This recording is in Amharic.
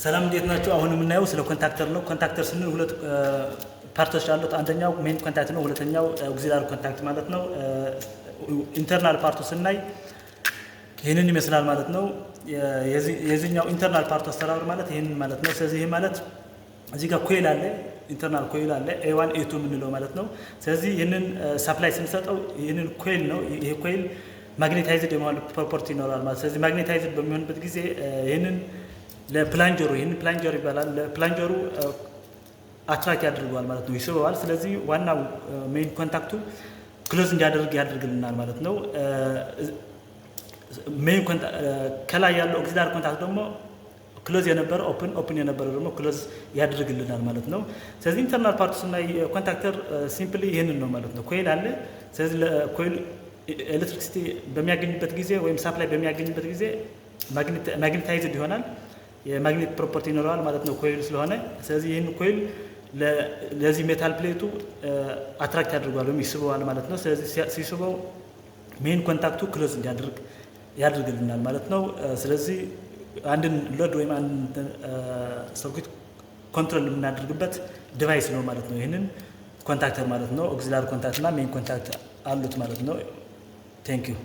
ሰላም እንዴት ናችሁ? አሁን የምናየው ስለ ኮንታክተር ነው። ኮንታክተር ስንል ሁለት ፓርቶች አሉት። አንደኛው ሜን ኮንታክት ነው፣ ሁለተኛው አውክሲላሪ ኮንታክት ማለት ነው። ኢንተርናል ፓርቱ ስናይ ይህንን ይመስላል ማለት ነው። የዚህኛው ኢንተርናል ፓርቱ አሰራር ማለት ይህንን ማለት ነው። ስለዚህ ይህ ማለት እዚህ ጋር ኮይል አለ፣ ኢንተርናል ኮይል አለ A1 A2 የምንለው ማለት ነው። ስለዚህ ይህንን ሳፕላይ ስንሰጠው ይህንን ኮይል ነው። ይሄ ኮይል ማግኔታይዝድ የመሆን ፕሮፐርቲ ይኖራል ማለት። ስለዚህ ማግኔታይዝድ በሚሆንበት ጊዜ ይህንን ለፕላንጀሩ ይህንን ፕላንጀር ይባላል። ለፕላንጀሩ አትራክት ያደርገዋል ማለት ነው፣ ይስበዋል። ስለዚህ ዋናው ሜን ኮንታክቱ ክሎዝ እንዲያደርግ ያደርግልናል ማለት ነው። ሜን ከላይ ያለው ኦክሲላሪ ኮንታክት ደግሞ ክሎዝ የነበረ ኦፕን የነበረ ደግሞ ክሎዝ ያደርግልናል ማለት ነው። ስለዚህ ኢንተርናል ፓርቱ ስናይ ኮንታክተር ሲምፕሊ ይህንን ነው ማለት ነው። ኮይል አለ። ስለዚህ ኮይል ኤሌክትሪክሲቲ በሚያገኝበት ጊዜ ወይም ሳፕላይ በሚያገኝበት ጊዜ ማግኔታይዝድ ይሆናል፣ የማግኔት ፕሮፐርቲ ይኖረዋል ማለት ነው ኮይል ስለሆነ። ስለዚህ ይህን ኮይል ለዚህ ሜታል ፕሌቱ አትራክት ያደርገዋል ወይም ይስበዋል ማለት ነው። ስለዚህ ሲስበው ሜን ኮንታክቱ ክሎዝ እንዲያደርግ ያደርግልናል ማለት ነው። ስለዚህ አንድን ሎድ ወይም አንድ ሰርኪት ኮንትሮል የምናደርግበት ዲቫይስ ነው ማለት ነው። ይህንን ኮንታክተር ማለት ነው። ኦክሲላሪ ኮንታክት እና ሜን ኮንታክት አሉት ማለት ነው። ቴንክ ዩ